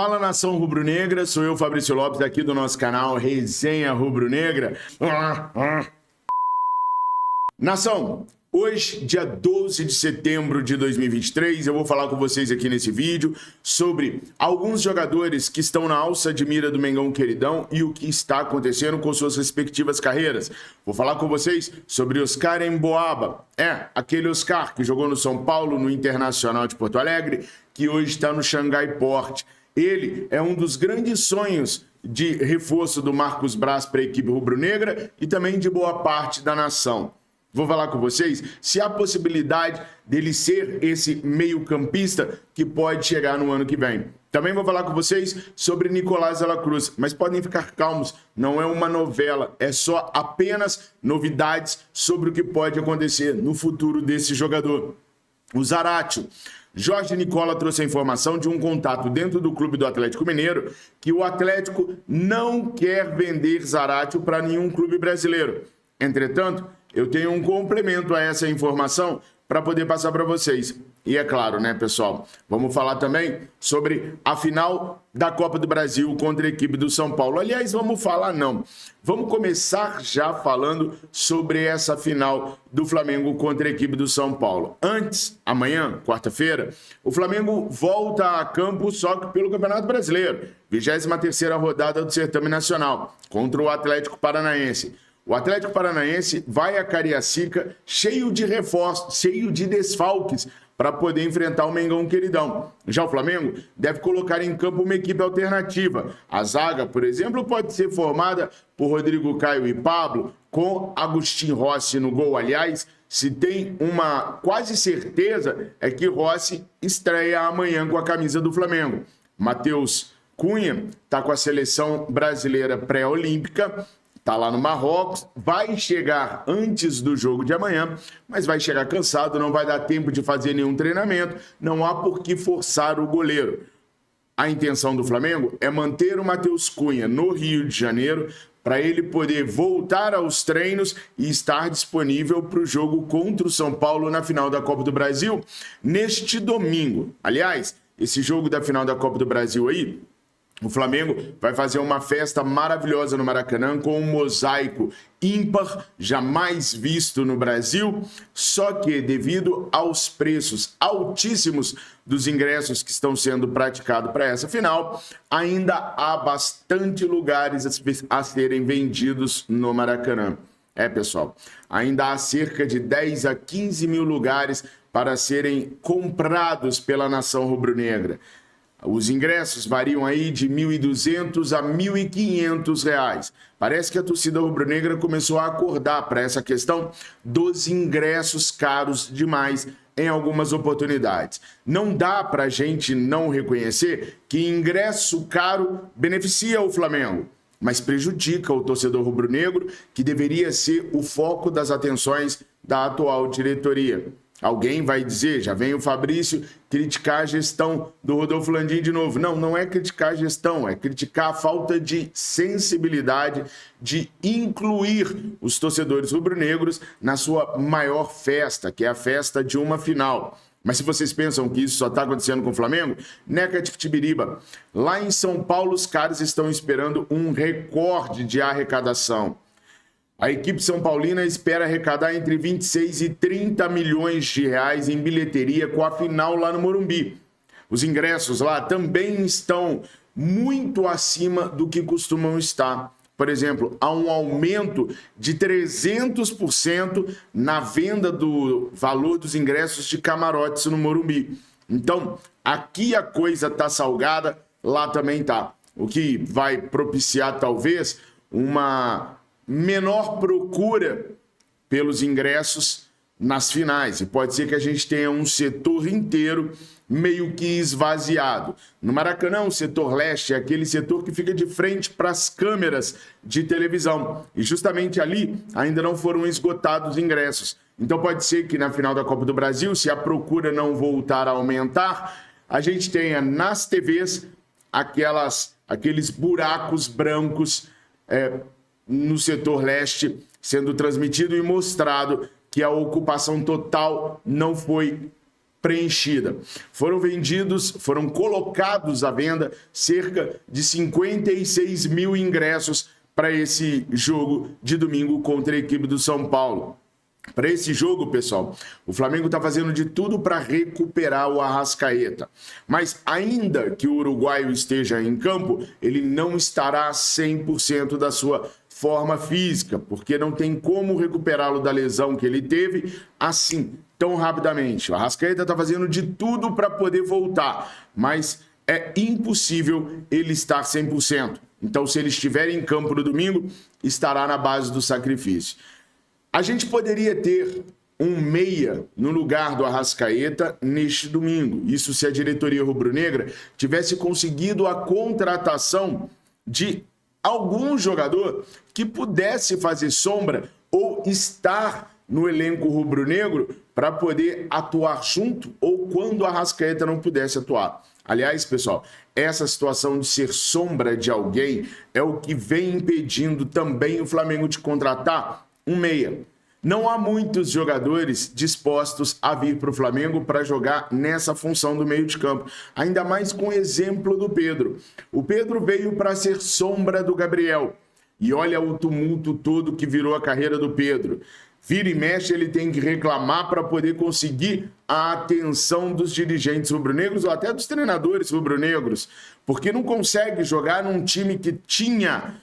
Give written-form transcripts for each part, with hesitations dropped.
Fala, nação rubro-negra, sou eu, Fabrício Lopes, aqui do nosso canal Resenha Rubro-Negra. Nação, hoje, dia 12 de setembro de 2023, eu vou falar com vocês aqui nesse vídeo sobre alguns jogadores que estão na alça de mira do Mengão Queridão e o que está acontecendo com suas respectivas carreiras. Vou falar com vocês sobre Oscar Emboaba, aquele Oscar que jogou no São Paulo, no Internacional de Porto Alegre, que hoje está no Xangai Port. Ele é um dos grandes sonhos de reforço do Marcos Braz para a equipe rubro-negra e também de boa parte da nação. Vou falar com vocês se há possibilidade dele ser esse meio-campista que pode chegar no ano que vem. Também vou falar com vocês sobre Nicolás de la Cruz, mas podem ficar calmos, não é uma novela, é só apenas novidades sobre o que pode acontecer no futuro desse jogador. O Zaratio. Jorge Nicola trouxe a informação de um contato dentro do clube do Atlético Mineiro que o Atlético não quer vender Zaratio para nenhum clube brasileiro. Entretanto, eu tenho um complemento a essa informação para poder passar para vocês. E é claro, né, pessoal? Vamos falar também sobre a final da Copa do Brasil contra a equipe do São Paulo. Aliás, vamos falar não. Vamos começar já falando sobre essa final do Flamengo contra a equipe do São Paulo. Antes, amanhã, quarta-feira, o Flamengo volta a campo só que pelo Campeonato Brasileiro. 23ª rodada do Certame Nacional contra o Atlético Paranaense. O Atlético Paranaense vai a Cariacica cheio de reforços, cheio de desfalques para poder enfrentar o Mengão Queridão. Já o Flamengo deve colocar em campo uma equipe alternativa. A zaga, por exemplo, pode ser formada por Rodrigo Caio e Pablo, com Agustin Rossi no gol. Aliás, se tem uma quase certeza é que Rossi estreia amanhã com a camisa do Flamengo. Matheus Cunha está com a seleção brasileira pré-olímpica. Está lá no Marrocos, vai chegar antes do jogo de amanhã, mas vai chegar cansado, não vai dar tempo de fazer nenhum treinamento, não há por que forçar o goleiro. A intenção do Flamengo é manter o Matheus Cunha no Rio de Janeiro para ele poder voltar aos treinos e estar disponível para o jogo contra o São Paulo na final da Copa do Brasil neste domingo. Aliás, esse jogo da final da Copa do Brasil aí, o Flamengo vai fazer uma festa maravilhosa no Maracanã com um mosaico ímpar, jamais visto no Brasil, só que devido aos preços altíssimos dos ingressos que estão sendo praticados para essa final, ainda há bastante lugares a serem vendidos no Maracanã. Pessoal, ainda há cerca de 10 a 15 mil lugares para serem comprados pela nação rubro-negra. Os ingressos variam aí de R$ 1.200 a R$ 1.500. Parece que a torcida rubro-negra começou a acordar para essa questão dos ingressos caros demais em algumas oportunidades. Não dá para a gente não reconhecer que ingresso caro beneficia o Flamengo, mas prejudica o torcedor rubro-negro, que deveria ser o foco das atenções da atual diretoria. Alguém vai dizer, já vem o Fabrício criticar a gestão do Rodolfo Landim de novo. Não, não é criticar a gestão, é criticar a falta de sensibilidade de incluir os torcedores rubro-negros na sua maior festa, que é a festa de uma final. Mas se vocês pensam que isso só está acontecendo com o Flamengo, Neca de Tibiriba. Lá em São Paulo, os caras estão esperando um recorde de arrecadação. A equipe São Paulina espera arrecadar entre 26 e 30 milhões de reais em bilheteria com a final lá no Morumbi. Os ingressos lá também estão muito acima do que costumam estar. Por exemplo, há um aumento de 300% na venda do valor dos ingressos de camarotes no Morumbi. Então, aqui a coisa está salgada, lá também está. O que vai propiciar, talvez, uma menor procura pelos ingressos nas finais. E pode ser que a gente tenha um setor inteiro meio que esvaziado. No Maracanã, o setor leste é aquele setor que fica de frente para as câmeras de televisão. E justamente ali ainda não foram esgotados os ingressos. Então pode ser que na final da Copa do Brasil, se a procura não voltar a aumentar, a gente tenha nas TVs aqueles buracos brancos no setor leste sendo transmitido e mostrado que a ocupação total não foi preenchida. Foram colocados à venda cerca de 56 mil ingressos para esse jogo de domingo contra a equipe do São Paulo. Para esse jogo, pessoal, o Flamengo está fazendo de tudo para recuperar o Arrascaeta. Mas ainda que o uruguaio esteja em campo, ele não estará 100% da sua forma física, porque não tem como recuperá-lo da lesão que ele teve assim, tão rapidamente. O Arrascaeta está fazendo de tudo para poder voltar, mas é impossível ele estar 100%. Então, se ele estiver em campo no domingo, estará na base do sacrifício. A gente poderia ter um meia no lugar do Arrascaeta neste domingo. Isso se a diretoria rubro-negra tivesse conseguido a contratação de algum jogador que pudesse fazer sombra ou estar no elenco rubro-negro para poder atuar junto ou quando o Arrascaeta não pudesse atuar. Aliás, pessoal, essa situação de ser sombra de alguém é o que vem impedindo também o Flamengo de contratar um meia. Não há muitos jogadores dispostos a vir para o Flamengo para jogar nessa função do meio de campo. Ainda mais com o exemplo do Pedro. O Pedro veio para ser sombra do Gabriel. E olha o tumulto todo que virou a carreira do Pedro. Vira e mexe, ele tem que reclamar para poder conseguir a atenção dos dirigentes rubro-negros ou até dos treinadores rubro-negros. Porque não consegue jogar num time que tinha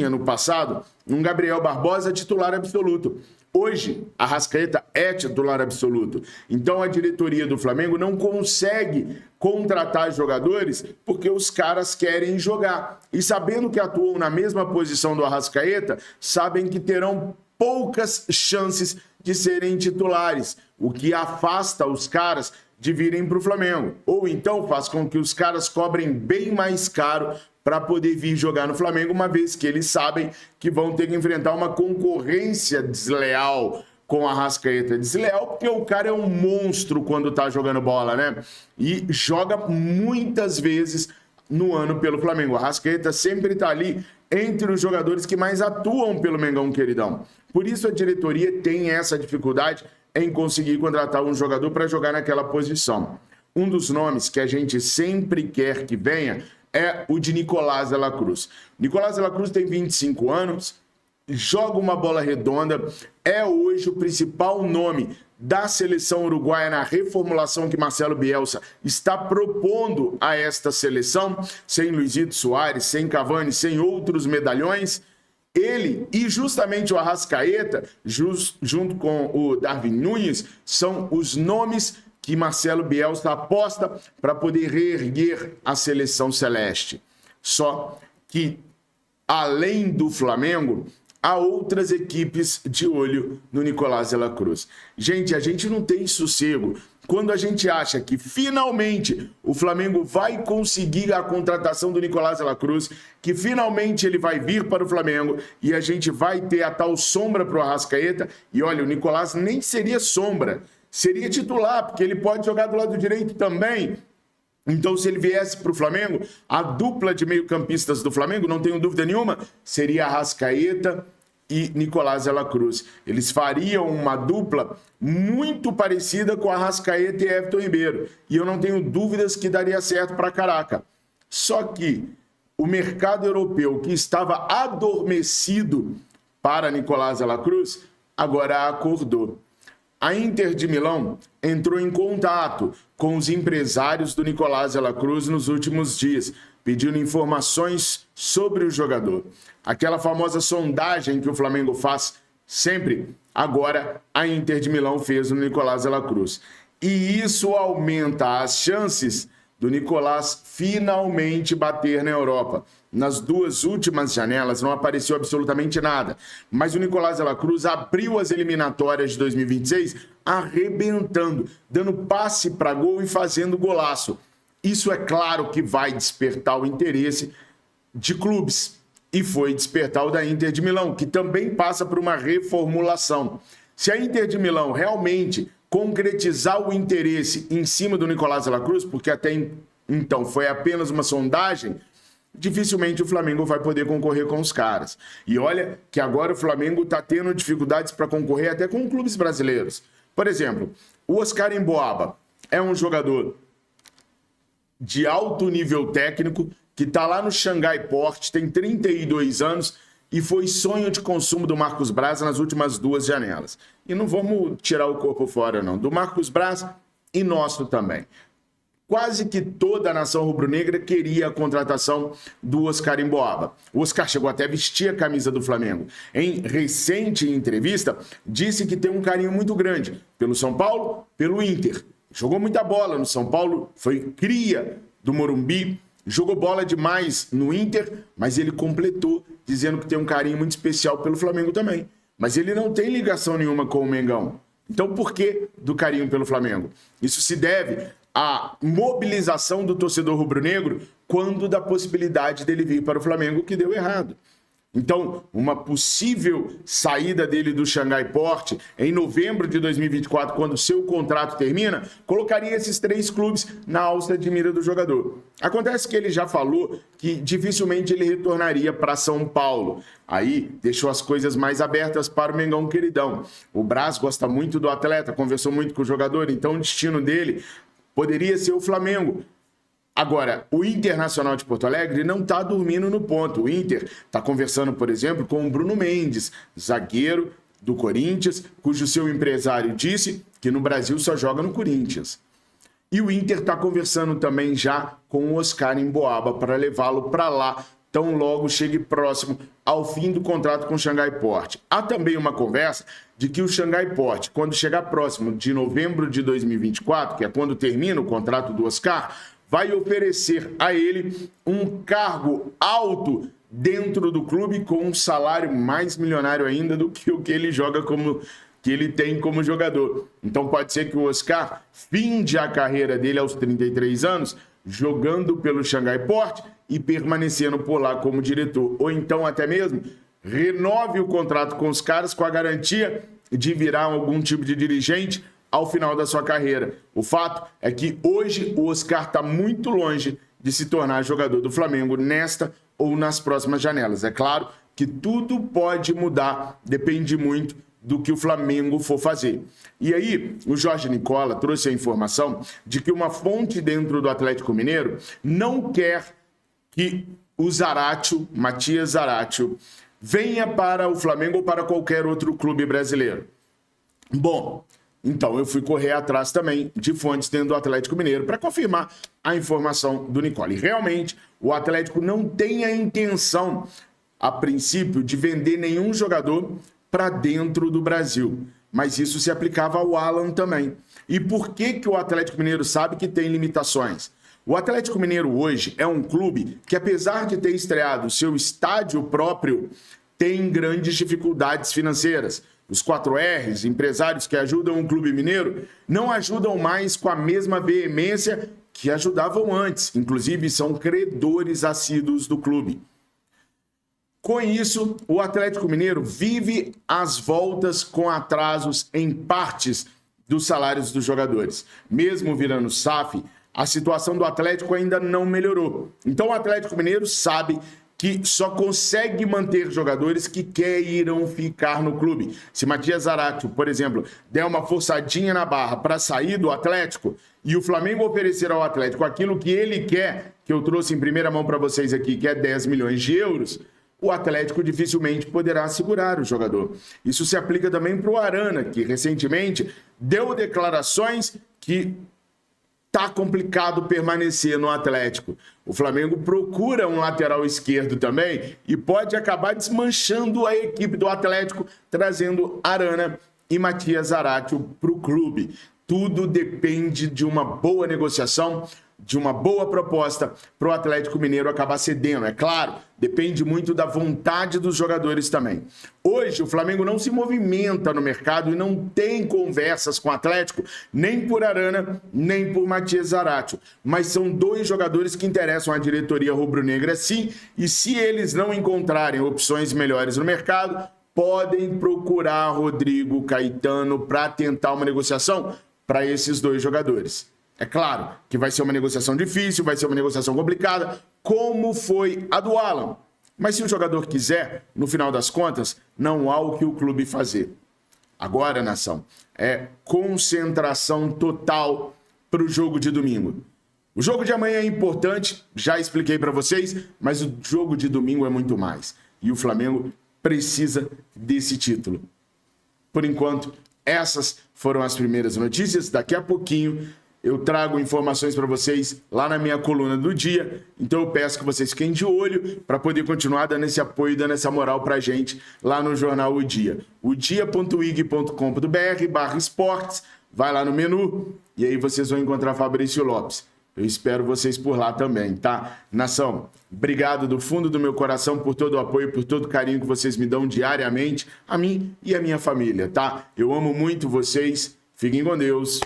no passado um Gabriel Barbosa titular absoluto. Hoje, a Arrascaeta é titular absoluto. Então, a diretoria do Flamengo não consegue contratar jogadores porque os caras querem jogar. E sabendo que atuam na mesma posição do Arrascaeta, sabem que terão poucas chances de serem titulares, o que afasta os caras de virem para o Flamengo. Ou então faz com que os caras cobrem bem mais caro para poder vir jogar no Flamengo, uma vez que eles sabem que vão ter que enfrentar uma concorrência desleal com a Arrascaeta. Desleal porque o cara é um monstro quando tá jogando bola, né? E joga muitas vezes no ano pelo Flamengo. A Arrascaeta sempre tá ali entre os jogadores que mais atuam pelo Mengão Queridão. Por isso a diretoria tem essa dificuldade em conseguir contratar um jogador para jogar naquela posição. Um dos nomes que a gente sempre quer que venha é o de Nicolás de la Cruz. Nicolás de la Cruz tem 25 anos, joga uma bola redonda, é hoje o principal nome da seleção uruguaia na reformulação que Marcelo Bielsa está propondo a esta seleção, sem Luizito Soares, sem Cavani, sem outros medalhões. Ele e justamente o Arrascaeta, junto com o Darwin Núñez, são os nomes que Marcelo Bielsa aposta para poder reerguer a seleção celeste. Só que, além do Flamengo, há outras equipes de olho no Nicolás de la Cruz. Gente, a gente não tem sossego. Quando a gente acha que finalmente o Flamengo vai conseguir a contratação do Nicolás de la Cruz, que finalmente ele vai vir para o Flamengo e a gente vai ter a tal sombra para o Arrascaeta, e olha, o Nicolás nem seria sombra, seria titular, porque ele pode jogar do lado direito também. Então, se ele viesse para o Flamengo, a dupla de meio-campistas do Flamengo, não tenho dúvida nenhuma, seria Arrascaeta e Nicolás de la Cruz. Eles fariam uma dupla muito parecida com Arrascaeta e Everton Ribeiro. E eu não tenho dúvidas que daria certo para caraca. Só que o mercado europeu, que estava adormecido para Nicolás de la Cruz, agora acordou. A Inter de Milão entrou em contato com os empresários do Nicolás de la Cruz nos últimos dias, pedindo informações sobre o jogador. Aquela famosa sondagem que o Flamengo faz sempre, agora a Inter de Milão fez no Nicolás de la Cruz. E isso aumenta as chances do Nicolás finalmente bater na Europa. Nas duas últimas janelas não apareceu absolutamente nada, mas o Nicolás de la Cruz abriu as eliminatórias de 2026 arrebentando, dando passe para gol e fazendo golaço. Isso é claro que vai despertar o interesse de clubes, e foi despertar o da Inter de Milão, que também passa por uma reformulação. Se a Inter de Milão realmente concretizar o interesse em cima do Nicolás de la Cruz, porque até então foi apenas uma sondagem, dificilmente o Flamengo vai poder concorrer com os caras. E olha que agora o Flamengo está tendo dificuldades para concorrer até com clubes brasileiros. Por exemplo, o Oscar Emboaba. é um jogador de alto nível técnico, que está lá no Xangai Port, tem 32 anos e foi sonho de consumo do Marcos Braz nas últimas 2 janelas. E não vamos tirar o corpo fora, não. Do Marcos Braz e nosso também. Quase que toda a nação rubro-negra queria a contratação do Oscar Emboaba. O Oscar chegou até a vestir a camisa do Flamengo. Em recente entrevista, disse que tem um carinho muito grande pelo São Paulo, pelo Inter. Jogou muita bola no São Paulo, foi cria do Morumbi, jogou bola demais no Inter, mas ele completou dizendo que tem um carinho muito especial pelo Flamengo também. Mas ele não tem ligação nenhuma com o Mengão. Então por que do carinho pelo Flamengo? Isso se deve à mobilização do torcedor rubro-negro quando da possibilidade dele vir para o Flamengo, que deu errado. Então, uma possível saída dele do Xangai Port em novembro de 2024, quando seu contrato termina, colocaria esses 3 clubes na alça de mira do jogador. Acontece que ele já falou que dificilmente ele retornaria para São Paulo. Aí deixou as coisas mais abertas para o Mengão queridão. O Braz gosta muito do atleta, conversou muito com o jogador, então o destino dele poderia ser o Flamengo. Agora, o Internacional de Porto Alegre não está dormindo no ponto. O Inter está conversando, por exemplo, com o Bruno Mendes, zagueiro do Corinthians, cujo seu empresário disse que no Brasil só joga no Corinthians. E o Inter está conversando também já com o Oscar Emboaba para levá-lo para lá, tão logo chegue próximo ao fim do contrato com o Xangai Port. Há também uma conversa de que o Xangai Port, quando chegar próximo de novembro de 2024, que é quando termina o contrato do Oscar, vai oferecer a ele um cargo alto dentro do clube com um salário mais milionário ainda do que o que ele joga que ele tem como jogador. Então pode ser que o Oscar finde a carreira dele aos 33 anos jogando pelo Xangai Port e permanecendo por lá como diretor. Ou então até mesmo renove o contrato com os caras com a garantia de virar algum tipo de dirigente ao final da sua carreira. O fato é que hoje o Oscar está muito longe de se tornar jogador do Flamengo nesta ou nas próximas janelas. É claro que tudo pode mudar, depende muito do que o Flamengo for fazer. E aí, o Jorge Nicola trouxe a informação de que uma fonte dentro do Atlético Mineiro não quer que o Zaratio, Matias Zaratio, venha para o Flamengo ou para qualquer outro clube brasileiro. Bom, então eu fui correr atrás também de fontes dentro do Atlético Mineiro para confirmar a informação do Nicola. E realmente o Atlético não tem a intenção, a princípio, de vender nenhum jogador para dentro do Brasil. Mas isso se aplicava ao Alan também. E por que o Atlético Mineiro sabe que tem limitações? O Atlético Mineiro hoje é um clube que, apesar de ter estreado seu estádio próprio, tem grandes dificuldades financeiras. Os 4Rs, empresários que ajudam o clube mineiro, não ajudam mais com a mesma veemência que ajudavam antes. Inclusive, são credores assíduos do clube. Com isso, o Atlético Mineiro vive às voltas com atrasos em partes dos salários dos jogadores. Mesmo virando SAF, a situação do Atlético ainda não melhorou. Então, o Atlético Mineiro sabe que só consegue manter jogadores que queiram ficar no clube. Se Matias Zaratio, por exemplo, der uma forçadinha na barra para sair do Atlético e o Flamengo oferecer ao Atlético aquilo que ele quer, que eu trouxe em primeira mão para vocês aqui, que é 10 milhões de euros, o Atlético dificilmente poderá segurar o jogador. Isso se aplica também para o Arana, que recentemente deu declarações que tá complicado permanecer no Atlético. O Flamengo procura um lateral esquerdo também e pode acabar desmanchando a equipe do Atlético, trazendo Arana e Matias Zaratio para o clube. Tudo depende de uma boa negociação, de uma boa proposta para o Atlético Mineiro acabar cedendo. É claro, depende muito da vontade dos jogadores também. Hoje, o Flamengo não se movimenta no mercado e não tem conversas com o Atlético, nem por Arana, nem por Matias Zaratio. Mas são 2 jogadores que interessam à diretoria rubro-negra, sim, e se eles não encontrarem opções melhores no mercado, podem procurar Rodrigo Caetano para tentar uma negociação para esses 2 jogadores. É claro que vai ser uma negociação difícil, vai ser uma negociação complicada, como foi a do Alan. Mas se o jogador quiser, no final das contas, não há o que o clube fazer. Agora, nação, é concentração total para o jogo de domingo. O jogo de amanhã é importante, já expliquei para vocês, mas o jogo de domingo é muito mais. E o Flamengo precisa desse título. Por enquanto, essas foram as primeiras notícias. Daqui a pouquinho eu trago informações para vocês lá na minha coluna do dia. Então eu peço que vocês fiquem de olho para poder continuar dando esse apoio, dando essa moral para a gente lá no jornal O Dia. odia.ig.com.br/esportes. Vai lá no menu e aí vocês vão encontrar Fabrício Lopes. Eu espero vocês por lá também, tá? Nação, obrigado do fundo do meu coração por todo o apoio, por todo o carinho que vocês me dão diariamente, a mim e a minha família, tá? Eu amo muito vocês. Fiquem com Deus.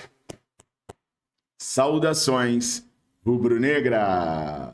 Saudações rubro-negras.